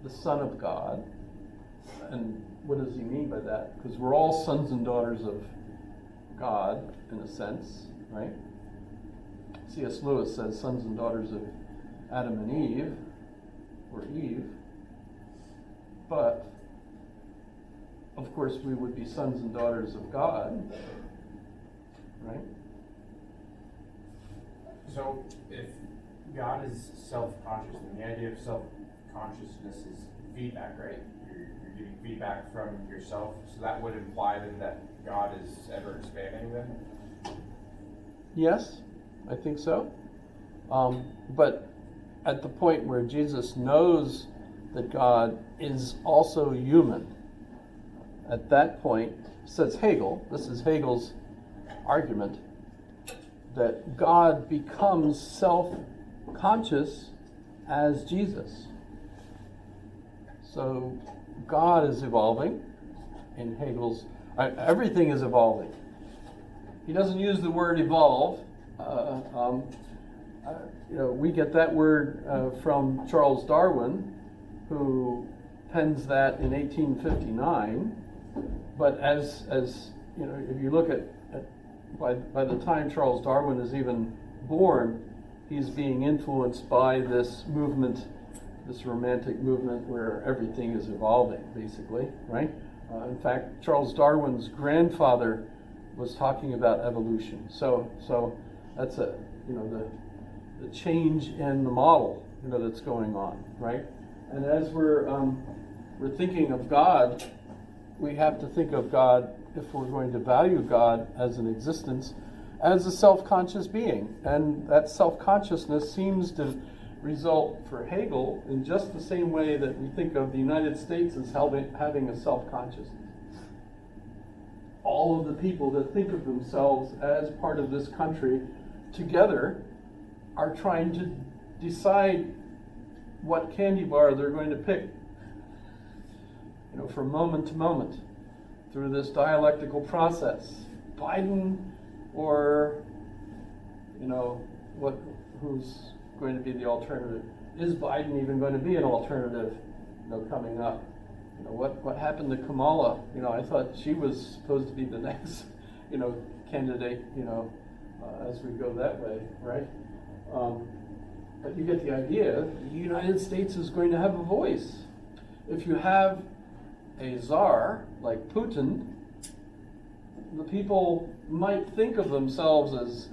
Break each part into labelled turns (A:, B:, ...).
A: the Son of God. And what does he mean by that? Because we're all sons and daughters of God, in a sense, right? C.S. Lewis says sons and daughters of Adam and Eve, or Eve. But, of course, we would be sons and daughters of God, right?
B: So, if God is self-conscious, then the idea of self-consciousness is feedback, right? You're getting feedback from yourself, so that would imply then that God is ever expanding then?
A: Yes, I think so. But at the point where Jesus knows that God is also human, at that point, says Hegel, this is Hegel's argument, that God becomes self-conscious as Jesus. So God is evolving in Hegel's, everything is evolving. He doesn't use the word evolve. We get that word from Charles Darwin, who pens that in 1859. But as you know, if you look at by the time Charles Darwin is even born, he's being influenced by this movement, this romantic movement where everything is evolving, basically, right? In fact, Charles Darwin's grandfather was talking about evolution. So that's the change in the model, that's going on, right? And as we're thinking of God, we have to think of God, if we're going to value God as an existence, as a self-conscious being. And that self-consciousness seems to result for Hegel in just the same way that we think of the United States as having a self-consciousness. All of the people that think of themselves as part of this country together are trying to decide what candy bar they're going to pick, from moment to moment through this dialectical process. Biden or, who's going to be the alternative? Is Biden even going to be an alternative, coming up? What happened to Kamala? I thought she was supposed to be the next, candidate, as we go that way, right? But you get the idea. The United States is going to have a voice. If you have a czar like Putin, the people might think of themselves as,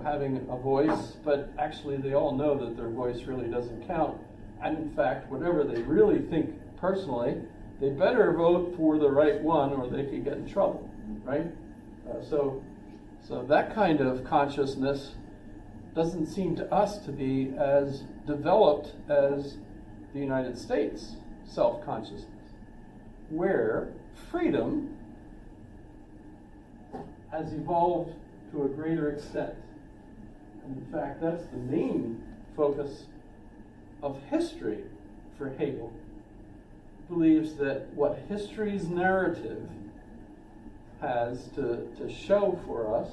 A: having a voice, but actually they all know that their voice really doesn't count. And in fact, whatever they really think personally, they better vote for the right one or they could get in trouble, right? So that kind of consciousness doesn't seem to us to be as developed as the United States self-consciousness, where freedom has evolved to a greater extent. And in fact, that's the main focus of history for Hegel. He believes that what history's narrative has to show for us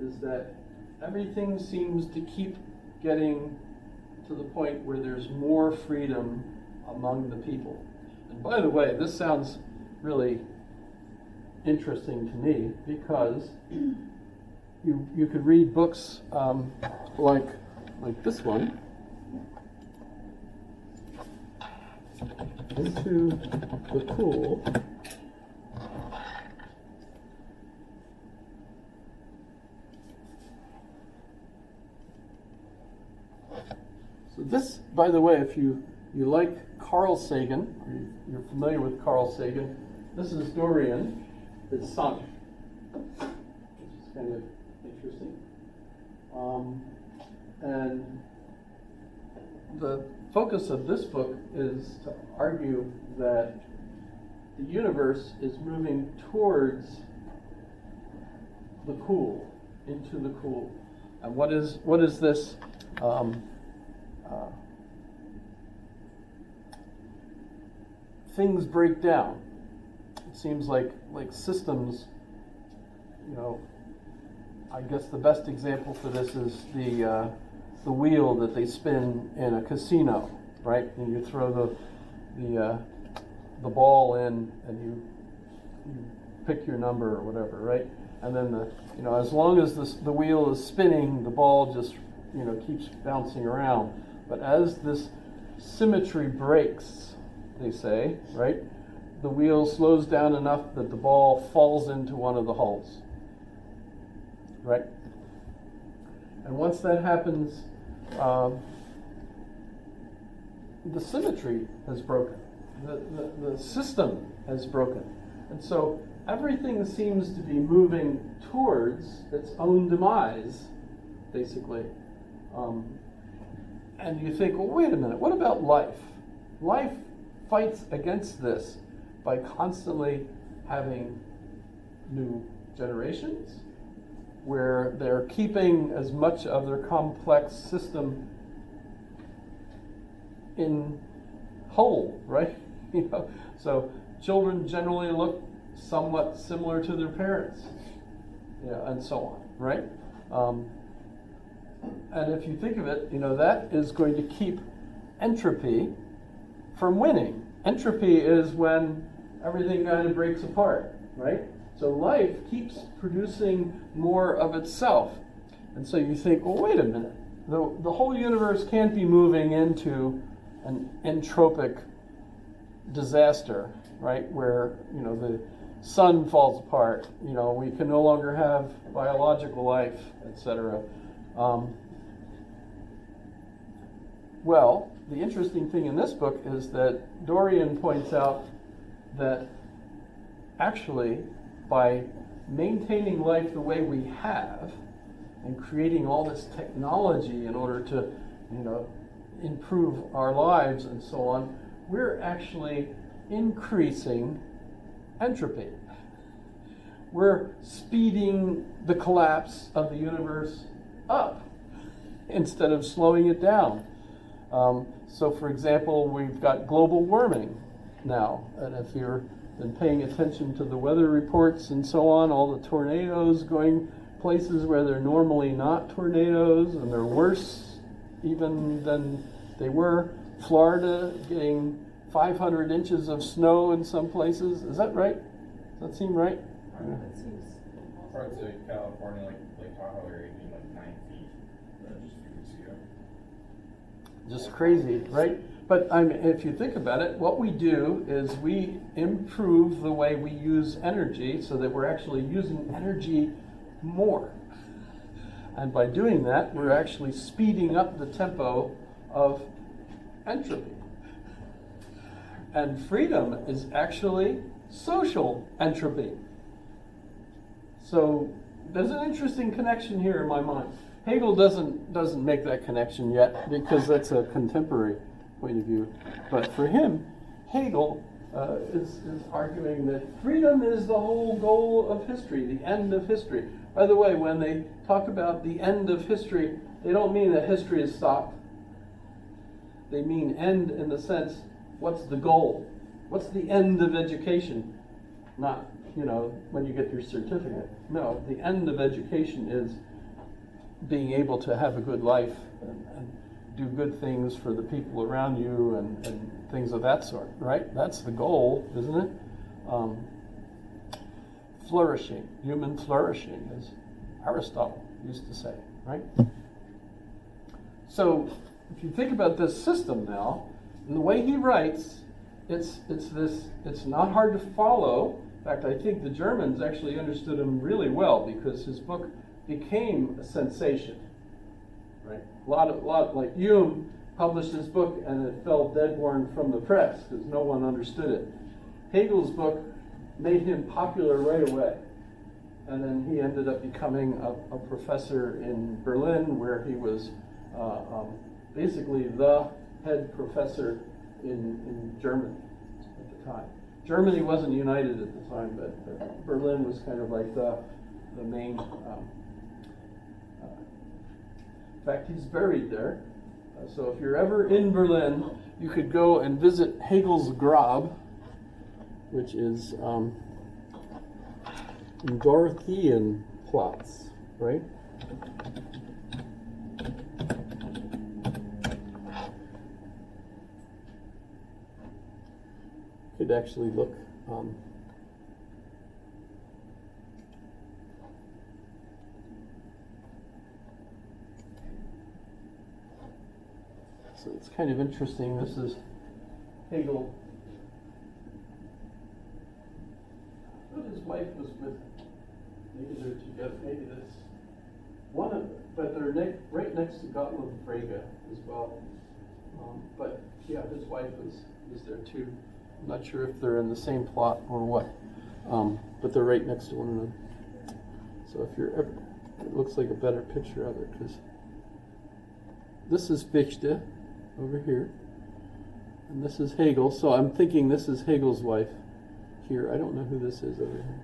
A: is that everything seems to keep getting to the point where there's more freedom among the people. And by the way, this sounds really interesting to me because you could read books like this one, Into the Cool. So this, by the way, if you like Carl Sagan, you're familiar with Carl Sagan, this is Dorian, his son, which is kind of interesting. And the focus of this book is to argue that the universe is moving towards the cool, into the cool. And what is this? Things break down. It seems like systems, I guess the best example for this is the wheel that they spin in a casino, right? And you throw the ball in, and you pick your number or whatever, right? And then as long as the wheel is spinning, the ball just keeps bouncing around. But as this symmetry breaks, they say, right, the wheel slows down enough that the ball falls into one of the holes, right? And once that happens, the symmetry has broken. The system has broken. And so everything seems to be moving towards its own demise, basically. And you think, well, wait a minute, what about life? Life fights against this by constantly having new generations, where they're keeping as much of their complex system in whole, right? So children generally look somewhat similar to their parents, and so on, right? And if you think of it, that is going to keep entropy from winning. Entropy is when everything kind of breaks apart, right? So life keeps producing more of itself. And so you think, well, wait a minute. The whole universe can't be moving into an entropic disaster, right? Where, the sun falls apart, we can no longer have biological life, etc. Well, the interesting thing in this book is that Dorian points out that actually by maintaining life the way we have and creating all this technology in order to, improve our lives and so on, we're actually increasing entropy. We're speeding the collapse of the universe up instead of slowing it down. So, for example, we've got global warming now, and if you've been paying attention to the weather reports and so on, all the tornadoes going places where they're normally not tornadoes, and they're worse even than they were. Florida getting 500 inches of snow in some places. Is that right? Does that seem right?
C: That seems
B: Parts of California, like Lake Tahoe area, being like 9 feet just a few weeks ago.
A: Just crazy, right? But if you think about it, what we do is we improve the way we use energy so that we're actually using energy more. And by doing that, we're actually speeding up the tempo of entropy. And freedom is actually social entropy. So there's an interesting connection here in my mind. Hegel doesn't make that connection yet because that's a contemporary point of view. But for him, Hegel is arguing that freedom is the whole goal of history, the end of history. By the way, when they talk about the end of history, they don't mean that history is stopped. They mean end in the sense, what's the goal? What's the end of education? Not, when you get your certificate. No, the end of education is being able to have a good life and do good things for the people around you and things of that sort, right? That's the goal, isn't it? Flourishing, human flourishing, as Aristotle used to say, right? So if you think about this system now, and the way he writes, it's not hard to follow. In fact, I think the Germans actually understood him really well because his book became a sensation, right? A lot like Hume published his book and it fell dead-born from the press because no one understood it. Hegel's book made him popular right away, and then he ended up becoming a professor in Berlin, where he was basically the head professor in Germany at the time. Germany wasn't united at the time, but Berlin was kind of like the main. In fact, he's buried there. So if you're ever in Berlin, you could go and visit Hegel's Grab, which is in Dorotheenplatz, right? could actually look. So it's kind of interesting. This is Hegel. But his wife was with. Maybe they're together. Maybe that's one of them. But they're right next to Gottlob Frege as well. But yeah, his wife was there too. I'm not sure if they're in the same plot or what. But they're right next to one another. So if you're ever, it looks like a better picture of it because this is Fichte over here, and this is Hegel. So I'm thinking this is Hegel's wife here. I don't know who this is over here.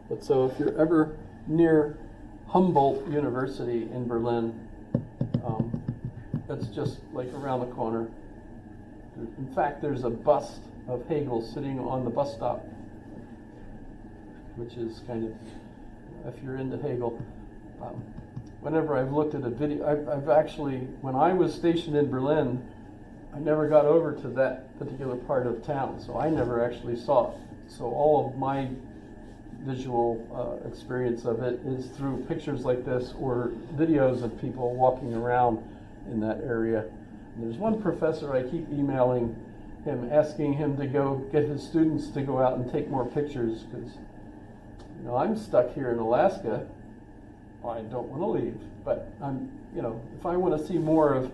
A: But so if you're ever near Humboldt University in Berlin, that's just like around the corner. In fact, there's a bust of Hegel sitting on the bus stop, which is kind of, if you're into Hegel, whenever I've looked at a video, I've actually, when I was stationed in Berlin, I never got over to that particular part of town, so I never actually saw it. So all of my visual experience of it is through pictures like this or videos of people walking around in that area. And there's one professor I keep emailing him, asking him to go get his students to go out and take more pictures because, you know, I'm stuck here in Alaska. I don't want to leave, but I'm, you know, if I want to see more of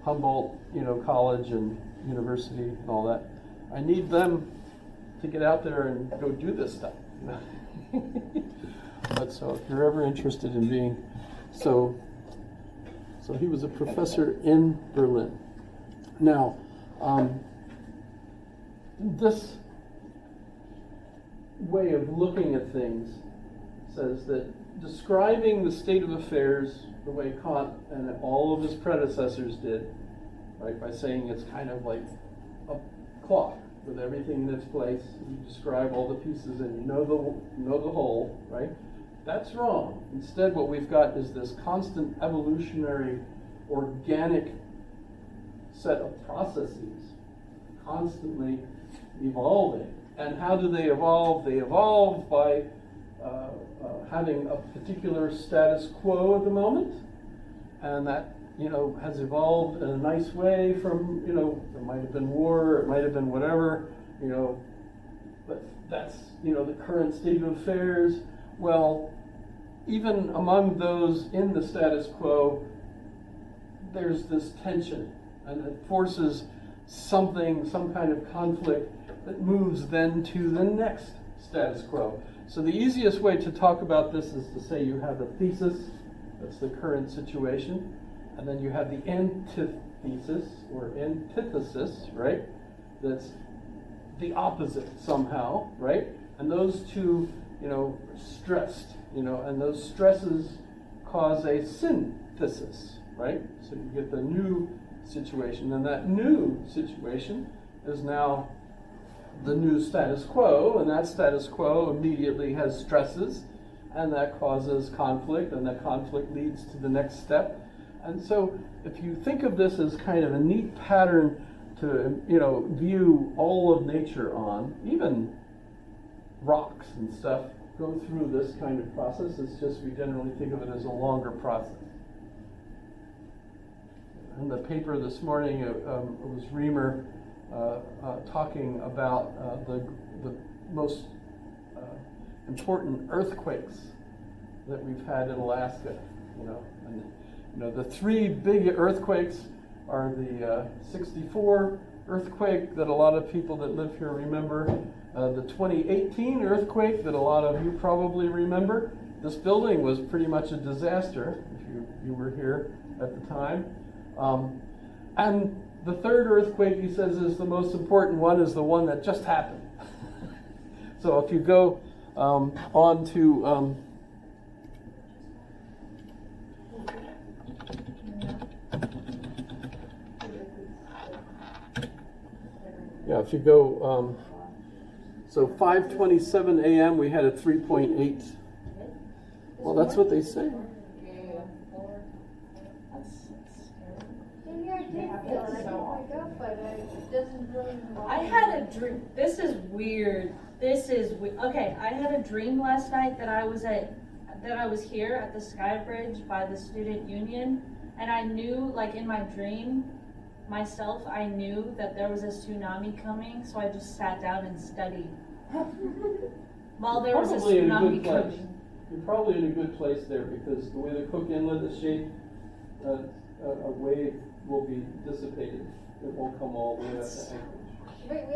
A: Humboldt, you know, college and university and all that, I need them to get out there and go do this stuff. You know? But so if you're ever interested in being, so he was a professor in Berlin. Now, this way of looking at things says that describing the state of affairs the way Kant and all of his predecessors did, right, by saying it's kind of like a clock with everything in its place. You describe all the pieces and you know the whole, right? That's wrong. Instead, what we've got is this constant evolutionary, organic set of processes, constantly evolving. And how do they evolve? They evolve by having a particular status quo at the moment, and that, you know, has evolved in a nice way from, you know, there might have been war, it might have been whatever, you know, but that's, you know, the current state of affairs. Well, even among those in the status quo, there's this tension, and it forces something, some kind of conflict that moves then to the next status quo. So the easiest way to talk about this is to say you have a thesis, that's the current situation, and then you have the antithesis or antithesis, right? That's the opposite somehow, right? And those two, you know, stressed, you know, and those stresses cause a synthesis, right? So you get the new situation, and that new situation is now the new status quo, and that status quo immediately has stresses, and that causes conflict, and that conflict leads to the next step. And so if you think of this as kind of a neat pattern to, you know, view all of nature on, even rocks and stuff go through this kind of process. It's just we generally think of it as a longer process. In the paper this morning, it was Reamer talking about the most important earthquakes that we've had in Alaska. You know, and you know the three big earthquakes are the '64 earthquake that a lot of people that live here remember, the 2018 earthquake that a lot of you probably remember. This building was pretty much a disaster if you were here at the time. And the third earthquake, he says, is the most important one, is the one that just happened. So if you go on to if you go, so 5:27 a.m. we had a 3.8. Well, that's what they say.
C: Maybe I did feel it. I don't wake up, but it doesn't I had a dream. This is weird. Okay. I had a dream last night that I was here at the Sky Bridge by the Student Union, and I knew, like in my dream, I knew that there was a tsunami coming, so I just sat down and studied while there was a
A: Probably in a
C: tsunami
A: good place.
C: coming.
A: You're probably in a good place there because the way the Cook Inlet is shaped, a wave will be dissipated. It won't come all the way up to Anchorage.
D: Wait,